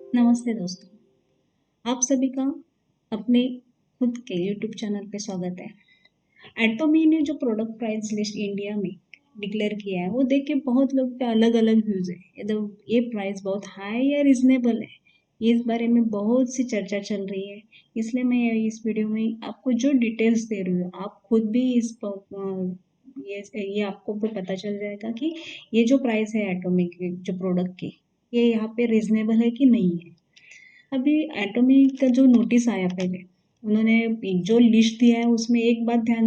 नमस्ते दोस्तों, आप सभी का अपने खुद के यूट्यूब चैनल पे स्वागत है। एटोमी ने जो प्रोडक्ट प्राइस लिस्ट इंडिया में डिक्लेयर किया है वो देख के बहुत लोग के अलग अलग व्यूज़ है। ये प्राइस बहुत हाई है या रिजनेबल है, इस बारे में बहुत सी चर्चा चल रही है। इसलिए मैं इस वीडियो में आपको जो डिटेल्स दे रही हूँ, आप खुद भी ये आपको भी पता चल जाएगा कि ये जो प्राइस है एटोमी के जो प्रोडक्ट की, ये यहाँ पे रिजनेबल है कि नहीं है। अभी एटॉमी का जो नोटिस आया पहले, उन्होंने एक जो लिस्ट दिया है उसमें एक बात ध्यान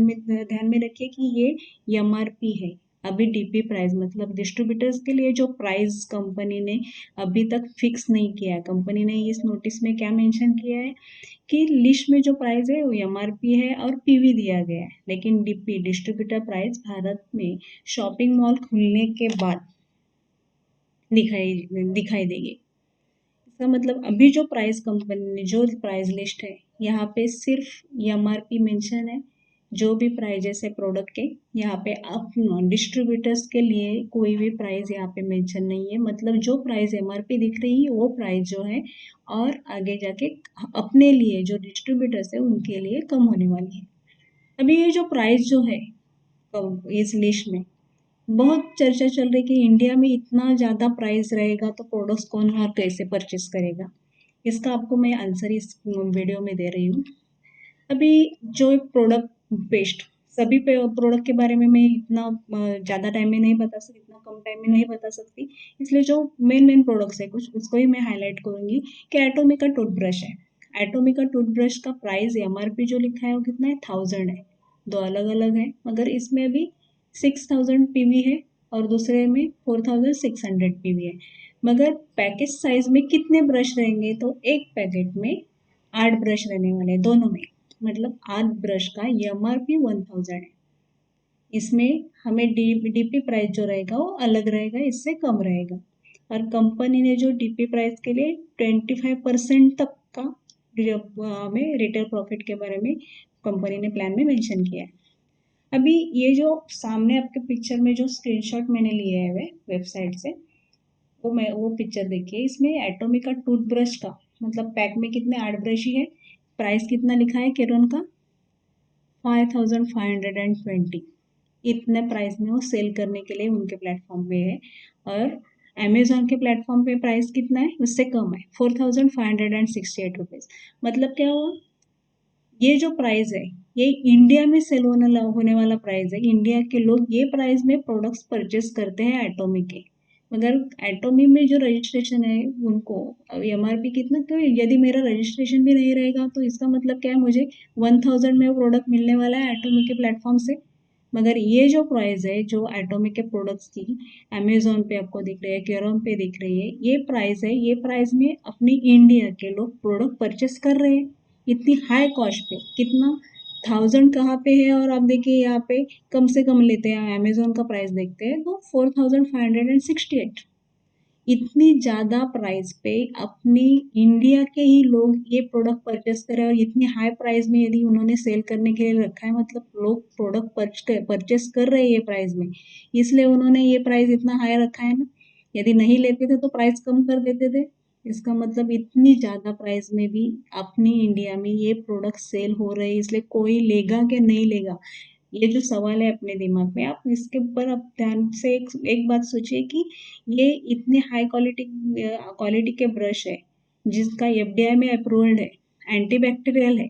में रखिए कि ये एमआरपी है। अभी डीपी प्राइस मतलब डिस्ट्रीब्यूटर्स के लिए जो प्राइस कंपनी ने अभी तक फिक्स नहीं किया है। कंपनी ने इस नोटिस में क्या मेंशन किया है कि लिस्ट में जो प्राइस है वो एमआरपी है और पीवी दिया गया है, लेकिन डीपी डिस्ट्रीब्यूटर प्राइस भारत में शॉपिंग मॉल खुलने के बाद दिखाई दिखाई देगी। इसका मतलब अभी जो प्राइस कंपनी ने जो प्राइस लिस्ट है, यहाँ पे सिर्फ एमआरपी मेंशन है। जो भी प्राइजेस है प्रोडक्ट के, यहाँ पे आप डिस्ट्रीब्यूटर्स के लिए कोई भी प्राइस यहाँ पे मेंशन नहीं है। मतलब जो प्राइस एमआरपी दिख रही है वो प्राइस जो है, और आगे जाके अपने लिए जो डिस्ट्रीब्यूटर्स है उनके लिए कम होने वाली है। अभी ये जो प्राइस जो है इस लिस्ट में बहुत चर्चा चल रही कि इंडिया में इतना ज़्यादा प्राइस रहेगा तो प्रोडक्ट्स कौन और कैसे परचेस करेगा। इसका आपको मैं आंसर इस वीडियो में दे रही हूँ। अभी जो एक प्रोडक्ट बेस्ड सभी प्रोडक्ट के बारे में मैं इतना ज़्यादा टाइम में नहीं बता सकती, इतना कम टाइम में नहीं बता सकती। इसलिए जो मेन मेन प्रोडक्ट्स है कुछ उसको ही मैं हाईलाइट करूँगी कि एटोमी का टूथब्रश है। एटोमी का टूथब्रश का प्राइस एमआरपी जो लिखा है वो कितना है, 1000 है। दो अलग अलग है, मगर इसमें अभी 6000 पीवी है और दूसरे में 4600 पीवी है। मगर पैकेज साइज में कितने ब्रश रहेंगे, तो एक पैकेट में 8 ब्रश रहने वाले हैं दोनों में। मतलब 8 ब्रश का एमआरपी 1000 है। इसमें हमें डीपी प्राइस जो रहेगा वो अलग रहेगा, इससे कम रहेगा। और कंपनी ने जो डीपी प्राइस के लिए 25% तक का हमें रिटेल प्रॉफिट के बारे में कंपनी ने प्लान में मेंशन किया है। अभी ये जो सामने आपके पिक्चर में जो स्क्रीनशॉट मैंने लिए है वे वेबसाइट से, वो पिक्चर देखिए। इसमें एटोमी का टूथब्रश का मतलब पैक में कितने 8 ब्रश ही है। प्राइस कितना लिखा है केरन का, 5520। इतने प्राइस में वो सेल करने के लिए उनके प्लेटफॉर्म पे है। और अमेजोन के प्लेटफॉर्म पे प्राइस कितना है, उससे कम है, 4568 रुपीज़। मतलब क्या हुआ, ये जो प्राइस है ये इंडिया में सेल होने वाला प्राइस है। इंडिया के लोग ये प्राइस में प्रोडक्ट्स परचेस करते हैं एटोमी के। मगर एटोमी में जो रजिस्ट्रेशन है उनको एमआरपी कितना, क्यों यदि मेरा रजिस्ट्रेशन भी नहीं रहेगा तो इसका मतलब क्या है, मुझे 1000 में वो प्रोडक्ट मिलने वाला है एटोमी के प्लेटफॉर्म से। मगर ये जो प्राइस है जो एटोमी के प्रोडक्ट्स की अमेजोन पे आपको दिख रही है, केरोन पे दिख रही है, ये प्राइस है। ये प्राइस में अपनी इंडिया के लोग प्रोडक्ट परचेस कर रहे हैं इतनी हाई कॉस्ट पे। कितना 1000 कहाँ पे है, और आप देखिए यहाँ पे कम से कम लेते हैं, अमेजोन का प्राइस देखते हैं तो 4568। इतनी ज़्यादा प्राइस पे अपनी इंडिया के ही लोग ये प्रोडक्ट परचेस करें, और इतनी हाई प्राइस में यदि उन्होंने सेल करने के लिए रखा है, मतलब लोग प्रोडक्ट परचेस कर रहे हैं ये प्राइस में, इसलिए उन्होंने ये प्राइस इतना हाई रखा है ना। यदि नहीं लेते थे तो प्राइस कम कर देते थे। इसका मतलब इतनी ज़्यादा प्राइस में भी अपनी इंडिया में ये प्रोडक्ट सेल हो रहे हैं, इसलिए कोई लेगा कि नहीं लेगा, ये जो सवाल है अपने दिमाग में, आप इसके ऊपर आप ध्यान से एक बात सोचिए कि ये इतने हाई क्वालिटी क्वालिटी के ब्रश है जिसका एफडीआई में अप्रूव्ड है, एंटीबैक्टीरियल है।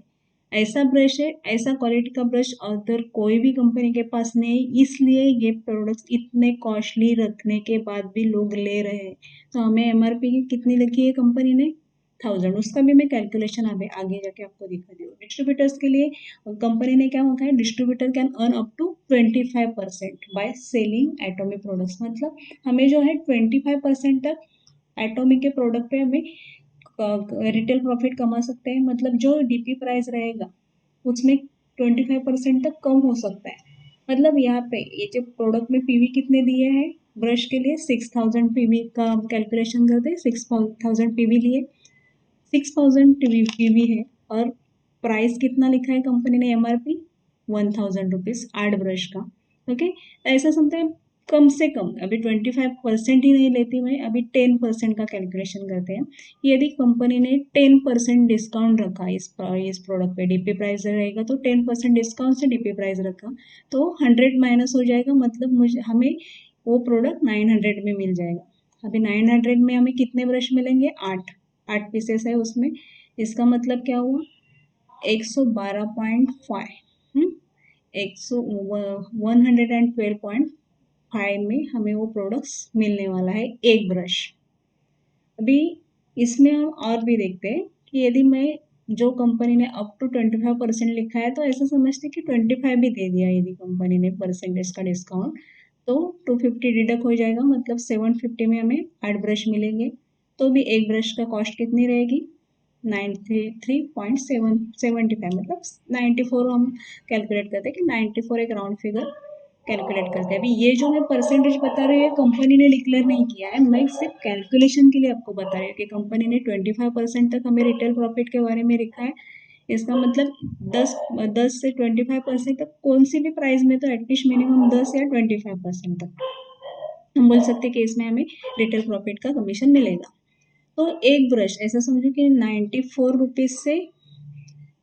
ऐसा ब्रश है, ऐसा क्वालिटी का ब्रश अदर कोई भी कंपनी के पास नहीं है, इसलिए ये प्रोडक्ट्स इतने कॉस्टली रखने के बाद भी लोग ले रहे हैं। तो हमें एमआरपी की कितनी लिखी है कंपनी ने, 1000। उसका भी मैं कैलकुलेशन आगे जाके आपको दिखा दूँ। डिस्ट्रीब्यूटर्स के लिए कंपनी ने क्या रखा है, distributor can earn up to 25% by selling atomic products. मतलब हमें जो है 25% तक एटॉमिक के प्रोडक्ट पे हमें रिटेल प्रॉफिट कमा सकते हैं। मतलब जो डीपी प्राइस रहेगा उसमें 25% तक कम हो सकता है। मतलब यहाँ पे ये जो प्रोडक्ट में पीवी कितने दिए हैं ब्रश के लिए, 6000 पीवी का कैलकुलेशन करते हैं, 6000 पीवी लिए, 6000 पीवी है। और प्राइस कितना लिखा है कंपनी ने एमआरपी, 1000 रुपीज़ 8 ब्रश का। ओके, तो ऐसा समझते हैं कम से कम, अभी 25% ही नहीं लेती मैं, अभी 10% का कैलकुलेशन करते हैं। यदि कंपनी ने 10% डिस्काउंट रखा इस प्रोडक्ट पे, डीपी प्राइस रहेगा तो 10% डिस्काउंट से डीपी प्राइस रखा, तो 100 माइनस हो जाएगा, मतलब मुझे हमें वो प्रोडक्ट 900 में मिल जाएगा। अभी 900 में हमें कितने ब्रश मिलेंगे? 8 पीसेस है उसमें। इसका मतलब क्या हुआ? 112.5, एक सौ 112.5 में हमें वो प्रोडक्ट्स मिलने वाला है एक ब्रश। अभी इसमें हम और भी देखते हैं कि यदि मैं, जो कंपनी ने अप टू 25% लिखा है तो ऐसा समझते कि 25 भी दे दिया यदि कंपनी ने परसेंटेज का डिस्काउंट, तो 250 डिडक्ट हो जाएगा, मतलब 750 में हमें 8 ब्रश मिलेंगे। तो भी एक ब्रश का कॉस्ट कितनी रहेगी? 93.75, मतलब 94 हम कैलकुलेट करते हैं कि 94 एक राउंड फिगर कैलकुलेट करते हैं। अभी ये जो मैं परसेंटेज बता रही हूँ, कंपनी ने डिक्लेयर नहीं किया है, मैं सिर्फ कैलकुलेशन के लिए आपको बता रही हूँ कि कंपनी ने 25% तक हमें रिटेल प्रॉफिट के बारे में लिखा है। इसका मतलब 10 से 25% तक कौन सी भी प्राइस में, तो एटलीस्ट मिनिमम 10 या 25% तक हम बोल सकते हैं कि इसमें हमें रिटेल प्रॉफिट का कमीशन मिलेगा। तो एक ब्रश ऐसा समझो कि 94 रुपीज़ से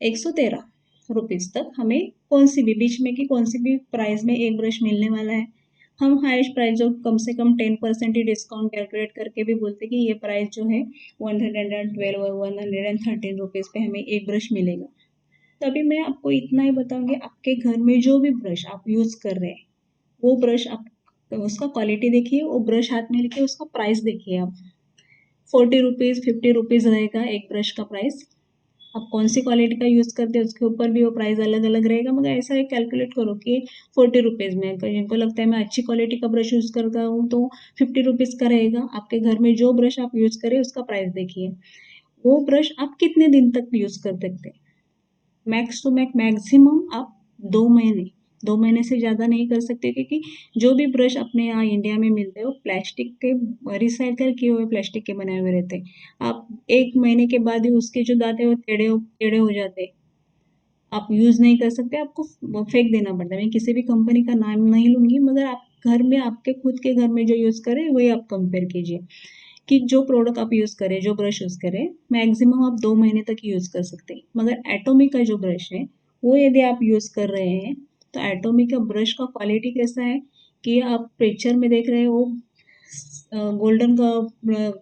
113 रुपीज़ तक हमें कौन सी भी बीच में की कौन सी भी प्राइस में एक ब्रश मिलने वाला है। हम हाईएस्ट प्राइस जो कम से कम 10% ही डिस्काउंट कैलकुलेट करके भी बोलते कि ये प्राइस जो है 112 और 113 रुपीज़ पे हमें एक ब्रश मिलेगा। तो अभी मैं आपको इतना ही बताऊंगी, आपके घर में जो भी ब्रश आप यूज़ कर रहे हैं, वो ब्रश आप, तो उसका क्वालिटी देखिए, वो ब्रश हाथ में लेके उसका प्राइस देखिए आप। 40 रुपीज़ 50 रुपीज़ रहेगा एक ब्रश का प्राइस। आप कौन सी क्वालिटी का यूज़ करते हैं उसके ऊपर भी वो प्राइस अलग अलग रहेगा, मगर ऐसा एक कैलकुलेट करो कि 40 रुपीज़ में, अगर जिनको लगता है मैं अच्छी क्वालिटी का ब्रश यूज़ करता हूँ तो 50 रुपीज़ का रहेगा। आपके घर में जो ब्रश आप यूज़ करें उसका प्राइस देखिए। वो ब्रश आप कितने दिन तक यूज़ कर सकते हैं? मैक्स टू मैक्सिमम आप 2 महीने, 2 महीने से ज़्यादा नहीं कर सकते, क्योंकि जो भी ब्रश अपने यहाँ इंडिया में मिलते हैं वो प्लास्टिक के, रिसाइकल किए हुए प्लास्टिक के बनाए हुए रहते हैं। आप 1 महीने के बाद ही उसके जो दांत है वो टेढ़े हो जाते हैं, आप यूज़ नहीं कर सकते, आपको फेंक देना पड़ता है। मैं किसी भी कंपनी का नाम नहीं लूँगी, मगर आप घर में, आपके खुद के घर में जो यूज़ करें वही आप कंपेयर कीजिए कि जो प्रोडक्ट आप यूज़ करें, जो ब्रश यूज़ करें, मैक्सिमम आप 2 महीने तक यूज़ कर सकते हैं। मगर एटॉमिक का जो ब्रश है, वो यदि आप यूज़ कर रहे हैं, तो एटॉमिक का ब्रश का क्वालिटी कैसा है कि आप पिक्चर में देख रहे हैं वो गोल्डन का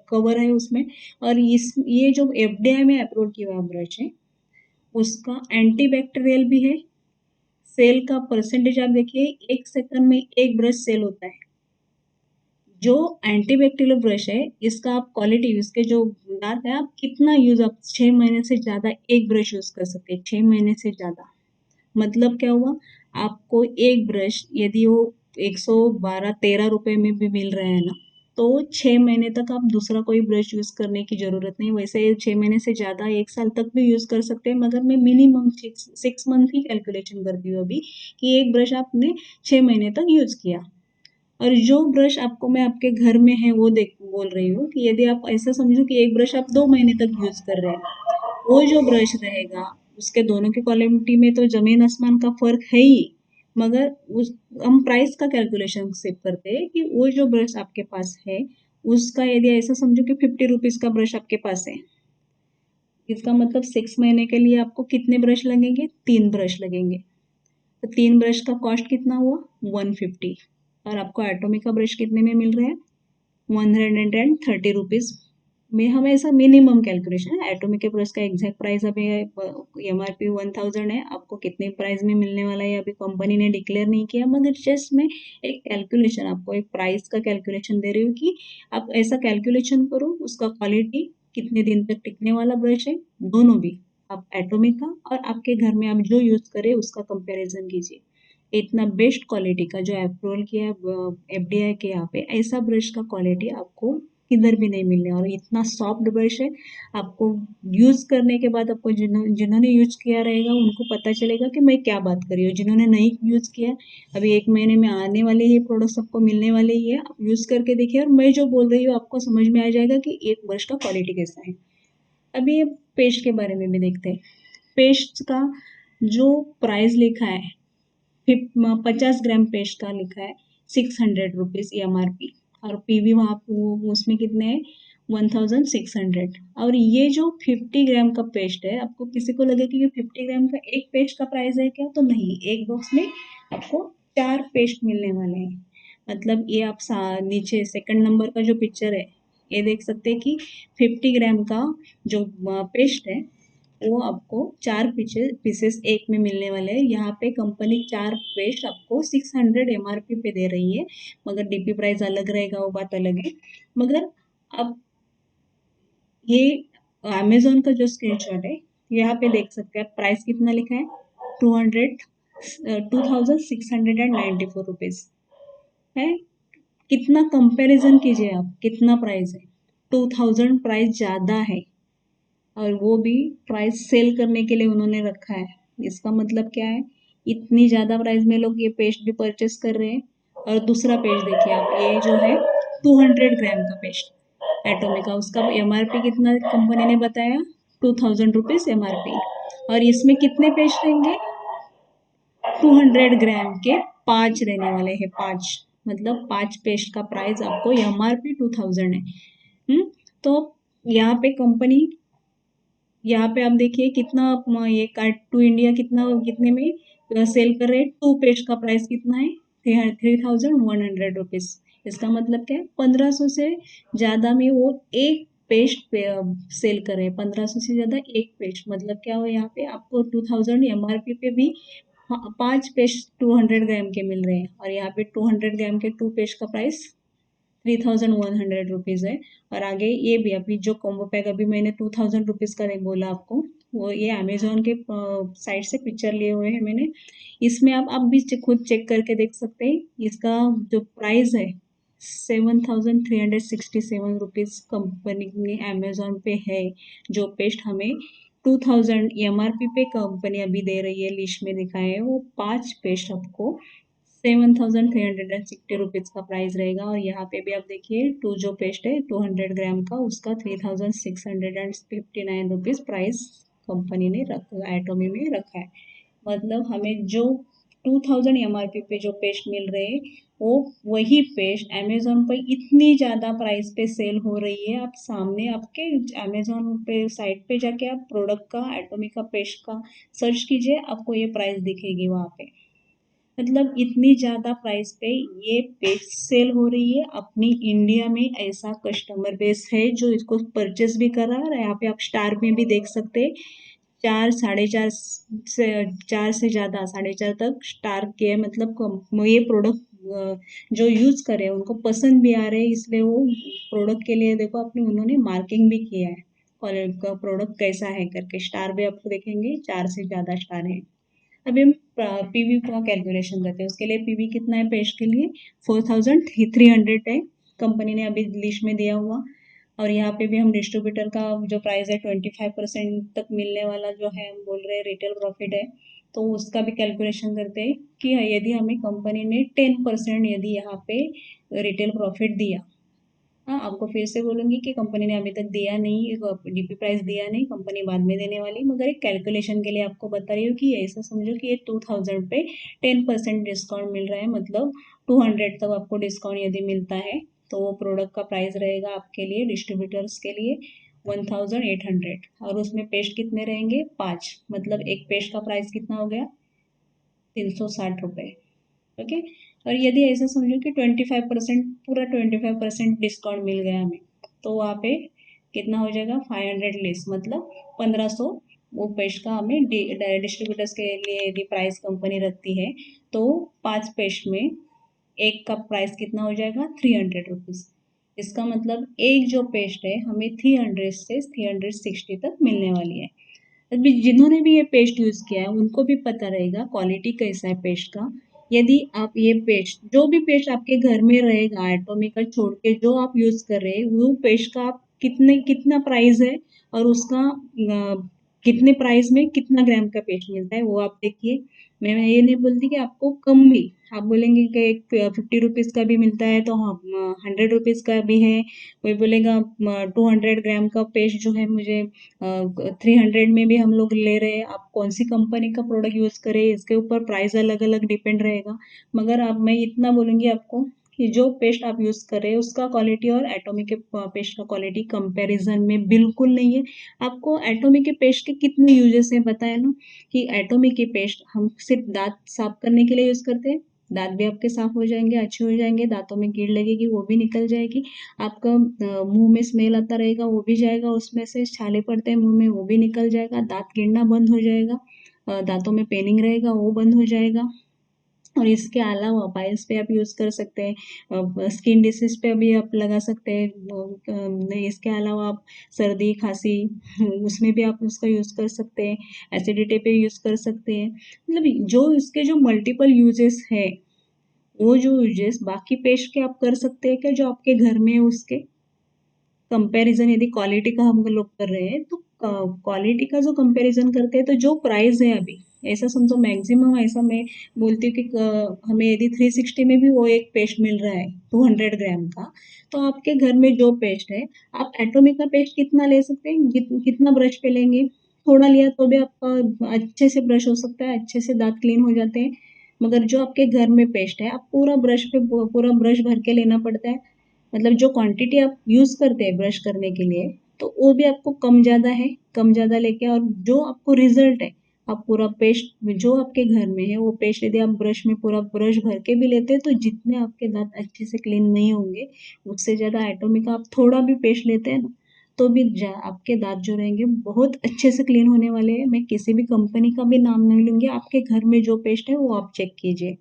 कवर है उसमें, और ये जो एफडीआई में अप्रूव किया हुआ ब्रश है, उसका एंटीबैक्टीरियल भी है। सेल का परसेंटेज आप देखिए, 1 सेकंड में एक ब्रश सेल होता है। जो एंटीबैक्टीरियल ब्रश है, इसका आप क्वालिटी, इसके जो दांत है, आप कितना यूज, आप 6 महीने से ज्यादा एक ब्रश यूज कर सकते हैं, 6 महीने से ज्यादा। मतलब क्या हुआ? आपको एक ब्रश यदि वो 112-13 रुपए में भी मिल रहा है ना, तो 6 महीने तक आप दूसरा कोई ब्रश यूज करने की जरूरत नहीं। वैसे 6 महीने से ज्यादा 1 साल तक भी यूज कर सकते हैं, मगर मैं मिनिमम 6 मंथ ही कैलकुलेशन करती हूँ अभी, कि एक ब्रश आपने 6 महीने तक यूज किया। और जो ब्रश आपको मैं आपके घर में है वो देख बोल रही हूँ कि यदि आप ऐसा समझो कि एक ब्रश आप 2 महीने तक यूज कर रहे हैं, वो जो ब्रश रहेगा, उसके दोनों की क्वालिटी में तो जमीन आसमान का फर्क है ही। मगर उस, हम प्राइस का कैलकुलेशन सिर्फ करते हैं कि वो जो ब्रश आपके पास है, उसका यदि ऐसा समझो कि 50 रुपीज़ का ब्रश आपके पास है, इसका मतलब 6 महीने के लिए आपको कितने ब्रश लगेंगे? 3 ब्रश लगेंगे। तो 3 ब्रश का कॉस्ट कितना हुआ? 150। और आपको एटॉमिक का ब्रश कितने में मिल रहा है? 130 रुपीज़ में। हमें ऐसा मिनिमम कैलकुलेशन है, एटॉमिक के ब्रश का एग्जैक्ट प्राइस अभी MRP 1000 है, आपको कितने प्राइस में मिलने वाला है अभी कंपनी ने डिक्लेयर नहीं किया, मगर जस्ट मैं एक कैलकुलेशन, आपको एक प्राइस का कैलकुलेशन दे रही हूँ कि आप ऐसा कैलकुलेशन करो, उसका क्वालिटी कितने दिन तक टिकने वाला ब्रश है, दोनों भी, आप एटॉमिक का और आपके घर में आप जो यूज़ करें उसका कंपैरिजन कीजिए। इतना बेस्ट क्वालिटी का जो अप्रूवल किया है एफडीआई के यहाँ पे, ऐसा ब्रश का क्वालिटी आपको किधर भी नहीं मिलने, और इतना सॉफ्ट ब्रश है। आपको यूज करने के बाद, आपको जिन्होंने यूज किया रहेगा उनको पता चलेगा कि मैं क्या बात कर रही हूँ। जिन्होंने नहीं यूज किया, अभी 1 महीने में आने वाले ये प्रोडक्ट्स आपको मिलने वाले ही है, आप यूज करके देखिए, और मैं जो बोल रही हूँ आपको समझ में आ जाएगा कि एक ब्रश का क्वालिटी कैसा है। अभी ये पेस्ट के बारे में भी देखते हैं। पेस्ट का जो प्राइस लिखा है, 50 ग्राम पेस्ट का लिखा है, 600 रुपीज़ MRP, और PV वहाँ उसमें कितने हैं 1600। और ये जो 50 ग्राम का पेस्ट है, आपको किसी को लगे कि ये 50 ग्राम का एक पेस्ट का प्राइस है क्या, तो नहीं, एक बॉक्स में आपको 4 पेस्ट मिलने वाले हैं। मतलब ये आप नीचे सेकंड नंबर का जो पिक्चर है, ये देख सकते हैं कि 50 ग्राम का जो पेस्ट है वो आपको 4 पीसेस एक में मिलने वाले हैं। यहाँ पे कंपनी 4 पेस्ट आपको 600 MRP पे दे रही है, मगर DP प्राइस अलग रहेगा, वो बात अलग है। मगर अब ये अमेज़न का जो स्क्रीनशॉट है, यहाँ पे देख सकते हैं आप प्राइस कितना लिखा है, 2694 रुपीज़ है। कितना कंपैरिजन कीजिए आप, कितना प्राइस है, 2000 प्राइस ज़्यादा है, और वो भी प्राइस सेल करने के लिए उन्होंने रखा है। इसका मतलब क्या है, इतनी ज़्यादा प्राइस में लोग ये पेस्ट भी परचेस कर रहे हैं। और दूसरा पेस्ट देखिए आप, ये जो है 200 ग्राम का पेस्ट एटोमिका, उसका MRP कितना कंपनी ने बताया, 2000 रुपीज़ MRP। और इसमें कितने पेस्ट रहेंगे, 200 ग्राम के 5 रहने वाले हैं, 5, मतलब 5 पेस्ट का प्राइस आपको MRP 2000 है। तो यहाँ पे कंपनी, यहाँ पे आप देखिए कितना ये कार्ट टू इंडिया कितना कितने में सेल कर रहे हैं, 2 पेस्ट का प्राइस कितना है, 3100 रुपीज़। इसका मतलब क्या है, 1500 से ज़्यादा में वो एक पेस्ट सेल कर रहे हैं, 1500 से ज़्यादा एक पेस्ट। मतलब क्या हो, यहाँ पे आपको 2000 MRP पे भी 5 पेस्ट 200 ग्राम के मिल रहे हैं, और यहाँ पे 200 ग्राम के 2 पेस्ट का प्राइस 3100 रुपीज़ है। और आगे ये भी अभी जो कॉम्बो पैक अभी मैंने 2000 रुपीज़ का बोला आपको, वो ये अमेजोन के साइट से पिक्चर लिए हुए हैं मैंने। इसमें आप भी खुद चेक करके देख सकते हैं, इसका जो प्राइस है 7367 रुपीज़ कंपनी ने अमेजोन पे है। जो पेस्ट हमें 2000 MRP पे कंपनी अभी दे रही है, लिस्ट में दिखाए है, वो 5 पेस्ट आपको 7360 रुपीज़ का प्राइस रहेगा। और यहाँ पे भी आप देखिए, टू जो पेस्ट है 200 ग्राम का, उसका 3659 रुपीज़ प्राइस कंपनी ने रखा, एटोमी में रखा है। मतलब हमें जो 2000 MRP पे जो पेस्ट मिल रहे हैं, वो वही पेस्ट अमेजोन पर इतनी ज़्यादा प्राइस पे सेल हो रही है। आप सामने आपके अमेजोन पे साइट पे जाके आप प्रोडक्ट का, एटोमी का पेस्ट का सर्च कीजिए, आपको ये प्राइस दिखेगी वहाँ पे। मतलब इतनी ज़्यादा प्राइस पे ये पेस्ट सेल हो रही है। अपनी इंडिया में ऐसा कस्टमर बेस है जो इसको परचेस भी कर रहा है। यहाँ पे आप स्टार में भी देख सकते हैं, 4, 4.5 से 4 से ज़्यादा 4.5 तक स्टार के, मतलब ये प्रोडक्ट जो यूज़ कर रहे हैं उनको पसंद भी आ रहे हैं, इसलिए वो प्रोडक्ट के लिए देखो अपने उन्होंने मार्किंग भी किया है, क्वालिटी का प्रोडक्ट कैसा है करके। स्टार भी आपको देखेंगे 4 से ज़्यादा स्टार है। अभी हम PV का कैलकुलेशन करते हैं। उसके लिए PV कितना है पेस्ट के लिए, 4300 है, कंपनी ने अभी लिस्ट में दिया हुआ। और यहाँ पे भी हम डिस्ट्रीब्यूटर का जो प्राइस है 25% तक मिलने वाला जो है, हम बोल रहे हैं रिटेल प्रॉफिट है, तो उसका भी कैलकुलेशन करते हैं कि यदि हमें कंपनी ने 10% यदि यहाँ पे रिटेल प्रॉफिट दिया। हाँ, आपको फिर से बोलूँगी कि कंपनी ने अभी तक दिया नहीं, DP प्राइस दिया नहीं, कंपनी बाद में देने वाली, मगर एक कैलकुलेशन के लिए आपको बता रही हूँ कि ऐसा समझो कि ये 2000 पे 10% डिस्काउंट मिल रहा है, मतलब 200 तक आपको डिस्काउंट यदि मिलता है, तो वो प्रोडक्ट का प्राइस रहेगा आपके लिए, डिस्ट्रीब्यूटर्स के लिए 1800। और उसमें पेस्ट कितने रहेंगे, 5, मतलब एक पेस्ट का प्राइस कितना हो गया, 360 रुपये। ओके। और यदि ऐसा समझो कि 25%, पूरा 25% डिस्काउंट मिल गया हमें, तो वहाँ पे कितना हो जाएगा, 500 लेस, मतलब 1500 वो पेस्ट का हमें डिस्ट्रीब्यूटर्स के लिए यदि प्राइस कंपनी रखती है, तो 5 पेस्ट में एक का प्राइस कितना हो जाएगा, 300 रुपीज़। इसका मतलब एक जो पेस्ट है हमें 300 से 360 तक मिलने वाली है। अभी जिन्होंने भी ये पेस्ट यूज़ किया है उनको भी पता रहेगा क्वालिटी कैसा है पेस्ट का। यदि आप ये पेस्ट, जो भी पेस्ट आपके घर में रहेगा एटॉमिक का छोड़ के जो आप यूज़ कर रहे हैं, वो पेस्ट का आप कितना प्राइस है और उसका कितने प्राइस में कितना ग्राम का पेस्ट मिलता है वो आप देखिए। मैं ये नहीं बोलती कि आपको कम भी, आप बोलेंगे कि एक 50 रुपीज़ का भी मिलता है तो हाँ 100 रुपीज़ का भी है, कोई बोलेगा 200 ग्राम का पेस्ट जो है मुझे 300 में भी हम लोग ले रहे हैं। आप कौन सी कंपनी का प्रोडक्ट यूज़ करें इसके ऊपर प्राइस अलग अलग डिपेंड रहेगा। मगर अब मैं इतना बोलूँगी आपको कि जो पेस्ट आप यूज़ कर रहे हैं उसका क्वालिटी और एटॉमिक के पेस्ट का क्वालिटी कंपैरिजन में बिल्कुल नहीं है। आपको एटॉमिक के पेस्ट के कितने यूजेस हैं पता है ना, कि एटॉमिक के पेस्ट हम सिर्फ दांत साफ करने के लिए यूज़ करते हैं। दांत भी आपके साफ हो जाएंगे, अच्छे हो जाएंगे, दांतों में कीड़ लगेगी वो भी निकल जाएगी, आपका मुंह में स्मेल आता रहेगा वो भी जाएगा, उसमें से छाले पड़ते हैं मुंह में वो भी निकल जाएगा, दांत गिरना बंद हो जाएगा, दांतों में पेनिंग रहेगा वो बंद हो जाएगा। और इसके अलावा पाइल्स पे आप यूज़ कर सकते हैं, स्किन डिसीज पे भी आप लगा सकते हैं। इसके अलावा आप सर्दी खांसी उसमें भी आप उसका यूज़ कर सकते हैं, एसिडिटी पे यूज़ कर सकते हैं। मतलब जो इसके जो मल्टीपल यूजेस है, वो जो यूजेस बाकी पेस्ट के आप कर सकते हैं क्या जो आपके घर में है उसके कंपैरिजन, यदि क्वालिटी का हम लोग कर रहे हैं तो क्वालिटी का जो कंपैरिजन करते हैं तो जो प्राइस है अभी, ऐसा समझो मैक्सिमम ऐसा मैं बोलती हूँ कि हमें यदि 360 में भी वो एक पेस्ट मिल रहा है 200 ग्राम का, तो आपके घर में जो पेस्ट है, आप एटॉमिक का पेस्ट कितना ले सकते हैं, कितना ब्रश पे लेंगे, थोड़ा लिया तो भी आपका अच्छे से ब्रश हो सकता है, अच्छे से दांत क्लीन हो जाते हैं। मगर जो आपके घर में पेस्ट है आप पूरा ब्रश पे पूरा ब्रश भर के लेना पड़ता है, मतलब जो क्वांटिटी आप यूज़ करते हैं ब्रश करने के लिए तो वो भी आपको कम ज़्यादा है, कम ज़्यादा लेके, और जो आपको रिजल्ट है आप पूरा पेस्ट जो आपके घर में है वो पेस्ट यदि आप ब्रश में पूरा ब्रश भर के भी लेते हैं तो जितने आपके दांत अच्छे से क्लीन नहीं होंगे उससे ज़्यादा एटॉमिक आप थोड़ा भी पेस्ट लेते हैं ना तो भी आपके दांत जो रहेंगे बहुत अच्छे से क्लीन होने वाले हैं। मैं किसी भी कंपनी का भी नाम नहीं लूँगी, आपके घर में जो पेस्ट है वो आप चेक कीजिए।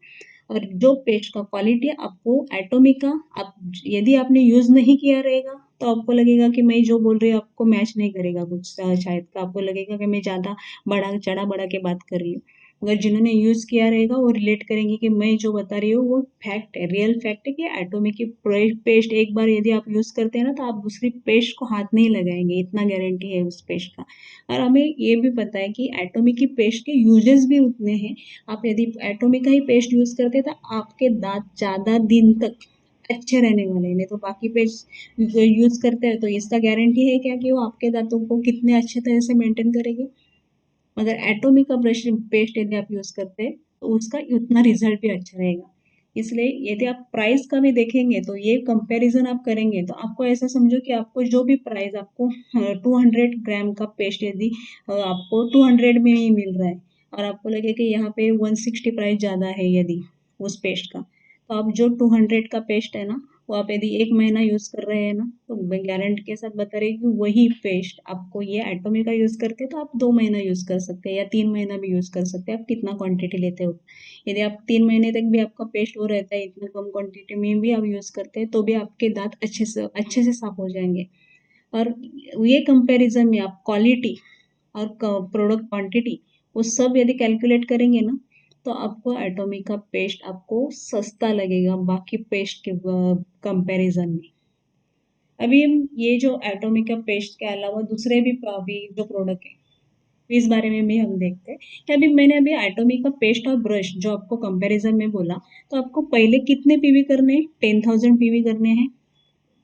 और जो पेस्ट का क्वालिटी आपको एटॉमिक का आप यदि आपने यूज़ नहीं किया रहेगा तो आपको लगेगा कि मैं जो बोल रही हूँ आपको मैच नहीं करेगा कुछ, शायद का आपको लगेगा कि मैं ज़्यादा बड़ा चढ़ा बढ़ा के बात कर रही हूँ। अगर जिन्होंने यूज़ किया रहेगा वो रिलेट करेंगे कि मैं जो बता रही हूँ वो फैक्ट है, रियल फैक्ट है कि एटॉमिक की पेस्ट एक बार यदि आप यूज़ करते हैं ना तो आप दूसरी पेस्ट को हाथ नहीं लगाएंगे, इतना गारंटी है उस पेस्ट का। और हमें ये भी पता है कि एटॉमिक की पेस्ट के यूजेस भी उतने हैं। आप यदि एटॉमिक का ही पेस्ट यूज़ करते हैं तो आपके दांत ज़्यादा दिन तक अच्छे रहने वाले हैं, नहीं तो बाकी पेस्ट जो यूज़ करते हैं तो इसका गारंटी है क्या कि वो आपके दांतों को कितने अच्छे तरह से मेंटेन करेंगे। मगर एटॉमिक का ब्रश पेस्ट यदि आप यूज़ करते हैं तो उसका उतना रिजल्ट भी अच्छा रहेगा। इसलिए यदि आप प्राइस का भी देखेंगे तो ये कंपैरिजन आप करेंगे तो आपको ऐसा समझो कि आपको जो भी प्राइस आपको 200 ग्राम का पेस्ट यदि आपको 200 में ही मिल रहा है और आपको लगे कि यहाँ पे 160 प्राइस ज़्यादा है यदि उस पेस्ट का, तो आप जो 200 का पेस्ट है ना वो आप यदि 1 महीना यूज़ कर रहे हैं ना तो मैं गारंटी के साथ बता रही हूँ कि वही पेस्ट आपको ये एटॉमिक का यूज़ करते हैं तो आप 2 महीना यूज़ कर सकते हैं या 3 महीना भी यूज़ कर सकते हैं, आप कितना क्वांटिटी लेते हो। यदि आप 3 महीने तक भी आपका पेस्ट वो रहता है इतना कम क्वांटिटी में भी आप यूज़ करते हैं तो भी आपके दांत अच्छे से साफ हो जाएंगे। और ये कंपैरिजन में आप क्वालिटी और प्रोडक्ट क्वांटिटी वो सब यदि कैलकुलेट करेंगे ना तो आपको एटॉमिक का पेस्ट आपको सस्ता लगेगा बाकी पेस्ट के कंपैरिजन में। अभी हम ये जो एटॉमिक का पेस्ट के अलावा दूसरे भी जो प्रोडक्ट है इस बारे में भी हम देखते हैं कि अभी मैंने अभी एटॉमिक का पेस्ट और ब्रश जो आपको कंपैरिजन में बोला, तो आपको पहले कितने पीवी करने हैं, 10,000 पीवी करने हैं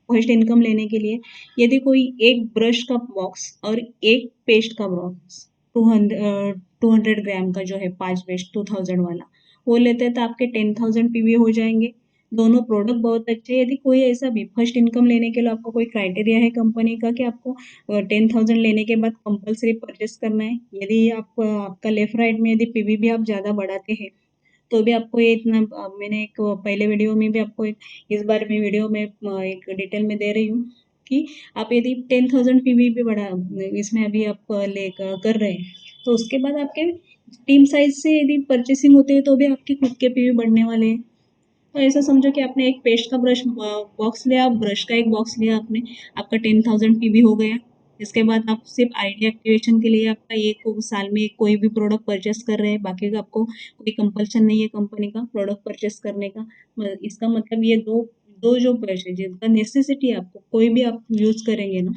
फर्स्ट इनकम लेने के लिए। यदि कोई एक ब्रश का बॉक्स और एक पेस्ट का बॉक्स 200 ग्राम का जो है 5 पेस्ट 2000 वाला वो लेते हैं तो आपके 10,000 पीवी हो जाएंगे। दोनों प्रोडक्ट बहुत अच्छे हैं। यदि कोई ऐसा भी फर्स्ट इनकम लेने के लिए आपको कोई क्राइटेरिया है कंपनी का कि आपको 10,000 लेने के बाद कंपलसरी परचेस करना है, यदि आप आपका लेफ्ट राइट में यदि पीवी भी आप ज़्यादा बढ़ाते हैं तो भी आपको ये इतना मैंने एक पहले वीडियो में भी आपको एक इस बारे में वीडियो में एक डिटेल में दे रही हूँ कि आप यदि 10,000 पीवी भी बढ़ा इसमें अभी आप कर रहे हैं तो उसके बाद आपके टीम साइज से यदि परचेसिंग होते हैं तो भी आपके खुद के पीवी बढ़ने वाले हैं। तो ऐसा समझो कि आपने एक पेस्ट का ब्रश बॉक्स लिया, ब्रश का एक बॉक्स लिया आपने, आपका 10,000 पीवी हो गया। इसके बाद आप सिर्फ आईडी एक्टिवेशन के लिए आपका एक साल में कोई भी प्रोडक्ट परचेस कर रहे हैं, बाकी का आपको कोई कंपल्शन नहीं है कंपनी का प्रोडक्ट परचेस करने का। इसका मतलब ये दो दो जो ब्रश है जिनका नेसेसिटी है आपको कोई भी आप यूज़ करेंगे ना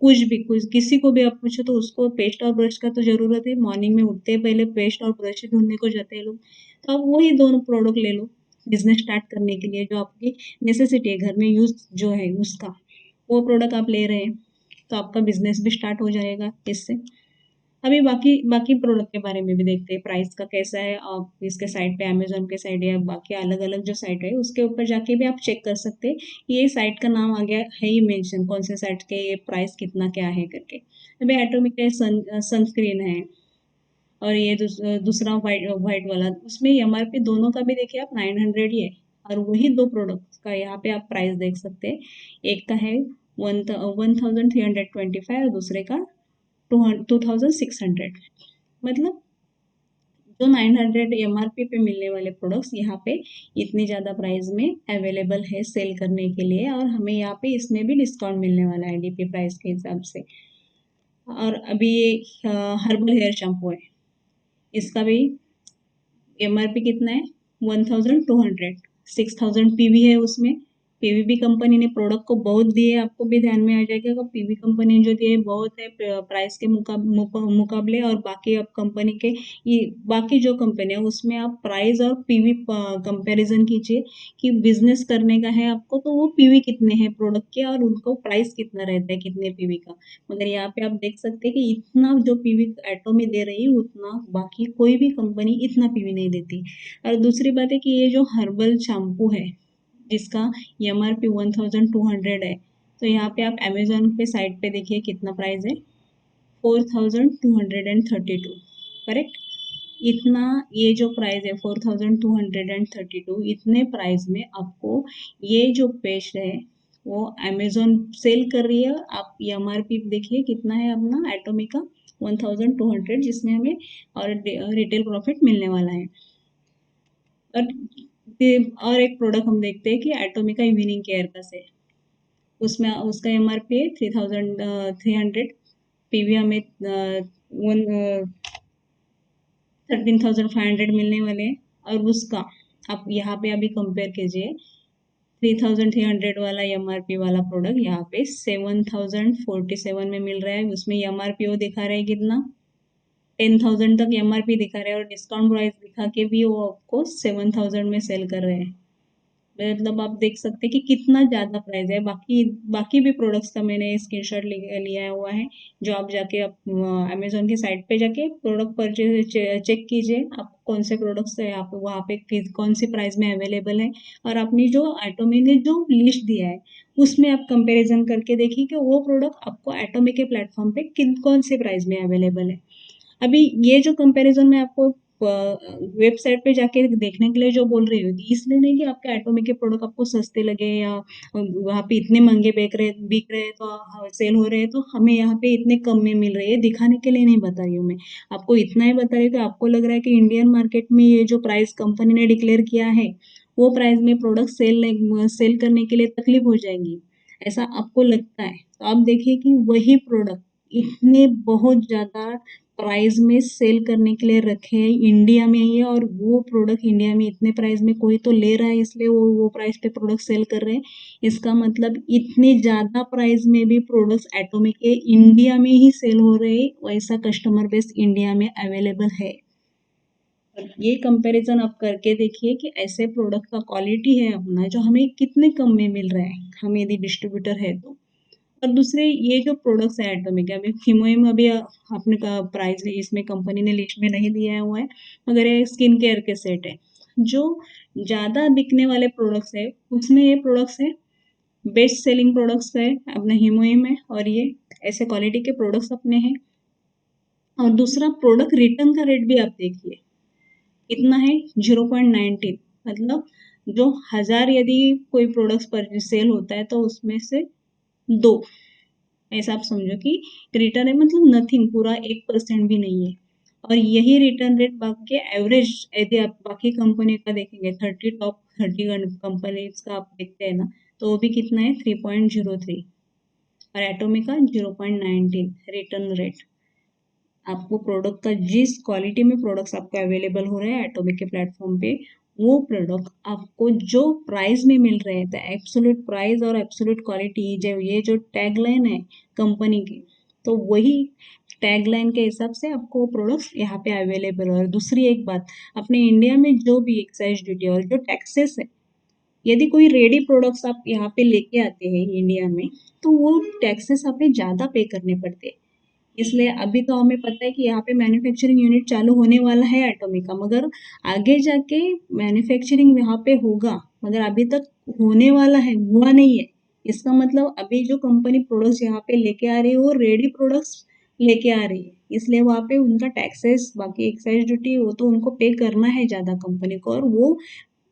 कुछ किसी को भी आप पूछो तो उसको पेस्ट और ब्रश का तो ज़रूरत है, मॉर्निंग में उठते हैं पहले पेस्ट और ब्रश ही ढूँढने को जाते हैं लोग। तो आप वही दोनों प्रोडक्ट ले लो, बिज़नेस स्टार्ट करने के लिए जो आपकी नेसेसिटी है, घर में यूज़ जो है उसका, वो प्रोडक्ट आप ले रहे हैं, तो आपका बिज़नेस भी स्टार्ट हो जाएगा इससे। अभी बाकी बाकी प्रोडक्ट के बारे में भी देखते हैं, प्राइस का कैसा है। आप इसके साइट पे अमेज़न के साइट या बाकी अलग-अलग जो साइट है उसके ऊपर जाके भी आप चेक कर सकते हैं। ये साइट का नाम आ गया है ही मेंशन, कौन से साइट के ये प्राइस कितना क्या है करके। अभी एटॉमिक का सनस्क्रीन है और ये दूसरा व्हाइट वाला, उसमें एमआरपी दोनों का भी देखिए आप 900 ही है, और वही दो प्रोडक्ट्स का यहाँ पे आप प्राइस देख सकते हैं। एक का है 1325 और दूसरे का 2600। मतलब जो 900 एमआरपी पे मिलने वाले प्रोडक्ट्स यहाँ पे इतनी ज़्यादा प्राइस में अवेलेबल है सेल करने के लिए, और हमें यहाँ पे इसमें भी डिस्काउंट मिलने वाला है डीपी प्राइस के हिसाब से। और अभी ये हर्बल हेयर शैम्पू है, इसका भी एमआरपी कितना है 1200, 6000 पीवी है उसमें। पीवी भी कंपनी ने प्रोडक्ट को बहुत दिए, आपको भी ध्यान में आ जाएगा कि पीवी कंपनी जो दिए बहुत है प्राइस के मुकाबले, और बाकी अब कंपनी के ये बाकी जो कंपनी है उसमें आप प्राइस और पीवी कंपैरिजन कीजिए कि बिजनेस करने का है आपको तो वो पीवी कितने हैं प्रोडक्ट के और उनको प्राइस कितना रहता है कितने पीवी का। मगर यहाँ पे आप देख सकते हैं कि इतना जो पीवी एटोमी दे रही है उतना बाकी कोई भी कंपनी इतना पीवी नहीं देती। और दूसरी बात है कि ये जो हर्बल शैम्पू है जिसका एमआरपी 1200 है, तो यहाँ पे आप अमेजोन पे साइट पे देखिए कितना प्राइस है, 4232, करेक्ट। इतना ये जो प्राइस है 4232, इतने प्राइस में आपको ये जो पेस्ट है वो अमेजोन सेल कर रही है। आप एमआरपी देखिए कितना है अपना एटोमी का 1200, जिसमें हमें और रिटेल प्रॉफिट मिलने वाला है। और और एक प्रोडक्ट हम देखते हैं कि एटोमी का इवनिंग केयर का सेट, उसमें उसका एमआरपी है 3300, पीवी हमें वन 13,500 मिलने वाले हैं। और उसका आप यहाँ पे अभी कंपेयर कीजिए, 3300 वाला एमआरपी वाला प्रोडक्ट यहाँ पे 7047 में मिल रहा है। उसमें एमआरपी वो दिखा रहा है कितना 10,000 तक एमआरपी दिखा रहा है, और डिस्काउंट प्राइस दिखा के भी वो आपको 7000 में सेल कर रहे हैं। मतलब आप देख सकते हैं कि कितना ज़्यादा प्राइस है। बाकी बाकी भी प्रोडक्ट्स का मैंने स्क्रीनशॉट लिया हुआ है, जो आप जाके आप अमेजोन की साइट पे जाके प्रोडक्ट परचेज चेक कीजिए आप कौन से प्रोडक्ट्स है आप वहाँ पे कौन सी प्राइस में अवेलेबल है, और आपने जो एटोमी ने जो लिस्ट दिया है उसमें आप कंपैरिजन करके देखिए कि वो प्रोडक्ट आपको एटोमी के प्लेटफॉर्म पे किन कौन से प्राइस में अवेलेबल है। अभी ये जो कंपैरिजन मैं आपको वेबसाइट पे जाके देखने के लिए जो बोल रही हूँ, इसलिए नहीं कि आपके एटोमिक के प्रोडक्ट आपको सस्ते लगे या वहाँ पे इतने महंगे बिक रहे हैं तो सेल हो रहे हैं तो हमें यहाँ पे इतने कम में मिल रही है, दिखाने के लिए नहीं बता रही हूँ मैं आपको। इतना ही बता रही हूँ कि आपको लग रहा है कि इंडियन मार्केट में ये जो प्राइस कंपनी ने डिक्लेयर किया है वो प्राइस में प्रोडक्ट सेल करने के लिए तकलीफ हो जाएगी, ऐसा आपको लगता है। तो आप देखिए कि वही प्रोडक्ट इतने बहुत ज़्यादा प्राइस में सेल करने के लिए रखे हैं इंडिया में ही है, और वो प्रोडक्ट इंडिया में इतने प्राइस में कोई तो ले रहा है इसलिए वो प्राइस पे प्रोडक्ट सेल कर रहे हैं। इसका मतलब इतने ज़्यादा प्राइस में भी प्रोडक्ट्स एटॉमिक के इंडिया में ही सेल हो रहे हैं, वैसा कस्टमर बेस इंडिया में अवेलेबल है। और ये कंपैरिजन आप करके देखिए कि ऐसे प्रोडक्ट का क्वालिटी है अपना जो हमें कितने कम में मिल रहा है, हम यदि डिस्ट्रीब्यूटर है तो। और दूसरे ये जो प्रोडक्ट्स हैं एटॉमिक, अभी हिमोइम अभी आपने का प्राइस इसमें कंपनी ने लिस्ट में नहीं दिया हुआ है, मगर ये स्किन केयर के सेट है जो ज़्यादा बिकने वाले प्रोडक्ट्स है, उसमें ये प्रोडक्ट्स है बेस्ट सेलिंग प्रोडक्ट्स है अपना हिमोइम है, और ये ऐसे क्वालिटी के प्रोडक्ट्स अपने हैं। और दूसरा प्रोडक्ट रिटर्न का रेट भी आप देखिए कितना है 0.19, मतलब जो 1000 यदि कोई प्रोडक्ट्स पर सेल होता है तो उसमें से दो, ऐसा आप समझो कि रिटर्न है, मतलब नथिंग, पूरा 1% भी नहीं है। और यही रिटर्न रेट बाकी एवरेज यदि आप बाकी कंपनी का देखेंगे टॉप 30 कंपनीज का आप देखते हैं ना, तो वो भी कितना है 3.03, और एटोमी का 0.19 रिटर्न रेट। आपको प्रोडक्ट का जिस क्वालिटी में प्रोडक्ट्स आपको अवेलेबल हो रहे हैं एटोमिक के प्लेटफॉर्म पे वो प्रोडक्ट आपको जो प्राइस में मिल रहे थे, एब्सोल्यूट प्राइस और एब्सोल्यूट क्वालिटी, जो ये जो टैगलाइन है कंपनी की, तो वही टैगलाइन के हिसाब से आपको प्रोडक्ट्स यहाँ पे अवेलेबल है। और दूसरी एक बात, अपने इंडिया में जो भी एक्साइज ड्यूटी और जो टैक्सेस है, यदि कोई रेडी प्रोडक्ट्स आप यहाँ पे लेके आते हैं इंडिया में, तो वो टैक्सेस हमें ज़्यादा पे करने पड़ते हैं। इसलिए अभी तो हमें पता है कि यहाँ पे मैन्युफैक्चरिंग यूनिट चालू होने वाला है एटॉमिक का, मगर आगे जाके मैन्युफैक्चरिंग यहाँ पे होगा, मगर अभी तक होने वाला है, हुआ नहीं है। इसका मतलब अभी जो कंपनी प्रोडक्ट्स यहाँ पे लेके आ रही है वो रेडी प्रोडक्ट्स लेके आ रही है, इसलिए वहाँ पे उनका टैक्सेस, बाकी एक्साइज ड्यूटी, वो तो उनको पे करना है ज़्यादा कंपनी को। और वो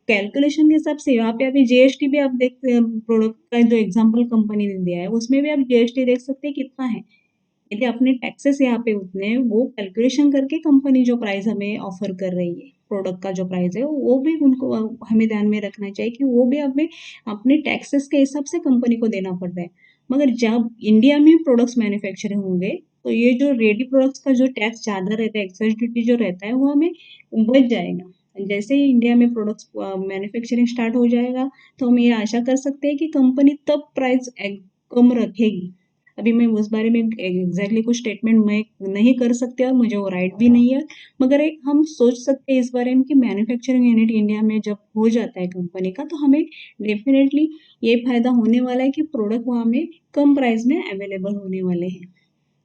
कैलकुलेशन के हिसाब से यहाँ पे अभी जीएसटी भी आप देखते हैं, प्रोडक्ट का जो एग्जाम्पल कंपनी ने दिया है उसमें भी आप जीएसटी देख सकते हैं कितना है। यदि अपने टैक्सेस यहाँ पे उतने हैं, वो कैलकुलेशन करके कंपनी जो प्राइस हमें ऑफर कर रही है, प्रोडक्ट का जो प्राइस है वो भी उनको हमें ध्यान में रखना चाहिए कि वो भी हमें अपने टैक्सेस के हिसाब से कंपनी को देना पड़ रहा है। मगर जब इंडिया में प्रोडक्ट्स मैन्युफैक्चरिंग होंगे, तो ये जो रेडी प्रोडक्ट्स का जो टैक्स ज़्यादा रहता है, एक्साइज ड्यूटी जो रहता है, वो हमें बच जाएगा। जैसे ही इंडिया में प्रोडक्ट्स मैन्युफैक्चरिंग स्टार्ट हो जाएगा, तो हम ये आशा कर सकते हैं कि कंपनी तब प्राइस कम रखेगी। अभी मैं उस बारे में एग्जैक्टली कुछ स्टेटमेंट मैं नहीं कर सकती और मुझे वो राइट भी नहीं है, मगर एक हम सोच सकते हैं इस बारे में कि मैन्युफैक्चरिंग यूनिट इंडिया में जब हो जाता है कंपनी का, तो हमें डेफिनेटली ये फायदा होने वाला है कि प्रोडक्ट वहाँ में कम प्राइस में अवेलेबल होने वाले हैं।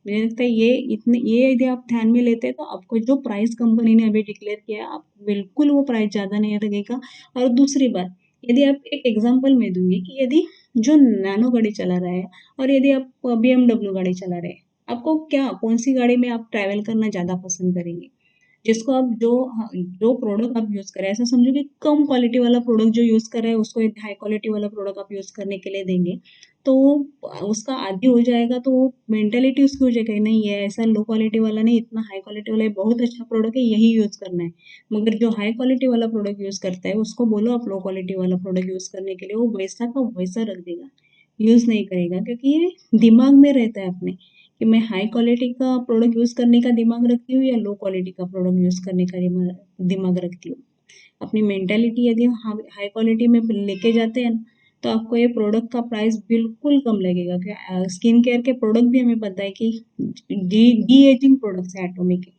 मुझे लगता है ये यदि आप ध्यान में लेते हैं, तो आपको जो प्राइस कंपनी ने अभी डिक्लेयर किया है, आप बिल्कुल वो प्राइस ज़्यादा नहीं लगेगा। और दूसरी बात, यदि आप एक एग्जांपल मैं दूंगी कि यदि जो नैनो गाड़ी चला रहा है और यदि आप BMW गाड़ी चला रहे हैं, आपको क्या, कौन सी गाड़ी में आप ट्रैवल करना ज़्यादा पसंद करेंगे? जिसको आप जो प्रोडक्ट आप यूज़ करें, ऐसा समझो कि कम क्वालिटी वाला प्रोडक्ट जो यूज़ कर रहे हैं उसको एक हाई क्वालिटी वाला प्रोडक्ट आप यूज़ करने के लिए देंगे, तो उसका आदी हो जाएगा, तो वो मेंटेलिटी उसकी हो जाएगी, नहीं है ऐसा लो क्वालिटी वाला नहीं, इतना हाई क्वालिटी वाला है, बहुत अच्छा प्रोडक्ट है, यही यूज़ करना है। मगर जो हाई क्वालिटी वाला प्रोडक्ट यूज़ करता है उसको बोलो आप लो क्वालिटी वाला प्रोडक्ट यूज़ करने के लिए, वो वैसा का वैसा रख देगा, यूज़ नहीं करेगा, क्योंकि ये दिमाग में रहता है अपने कि मैं हाई क्वालिटी का प्रोडक्ट यूज़ करने का दिमाग रखती हूँ या लो क्वालिटी का प्रोडक्ट यूज़ करने का दिमाग रखती हूँ। अपनी मेंटालिटी यदि हाई क्वालिटी में लेके जाते हैं, तो आपको ये प्रोडक्ट का प्राइस बिल्कुल कम लगेगा। स्किन केयर के प्रोडक्ट भी हमें पता है कि डी एजिंग प्रोडक्ट्स है एटॉमिक के,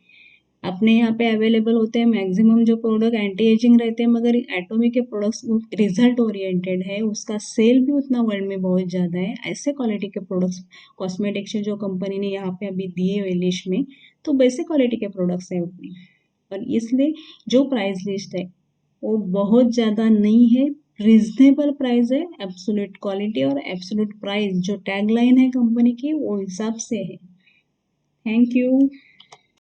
अपने यहाँ पे अवेलेबल होते हैं। मैक्सिमम जो प्रोडक्ट एंटी एजिंग रहते हैं, मगर एटॉमिक के प्रोडक्ट्स रिजल्ट ओरिएंटेड है, उसका सेल भी उतना वर्ल्ड में बहुत ज़्यादा है। ऐसे क्वालिटी के प्रोडक्ट्स कॉस्मेटिक्स जो कंपनी ने यहाँ पे अभी दिए हुए लिस्ट में, तो वैसे क्वालिटी के प्रोडक्ट्स हैं उसमें। और इसलिए जो प्राइस लिस्ट है वो बहुत ज़्यादा नहीं है, रीजनेबल प्राइस है। एब्सोल्यूट क्वालिटी और एब्सोल्यूट प्राइस जो टैगलाइन है कंपनी की, वो हिसाब से है। Thank you.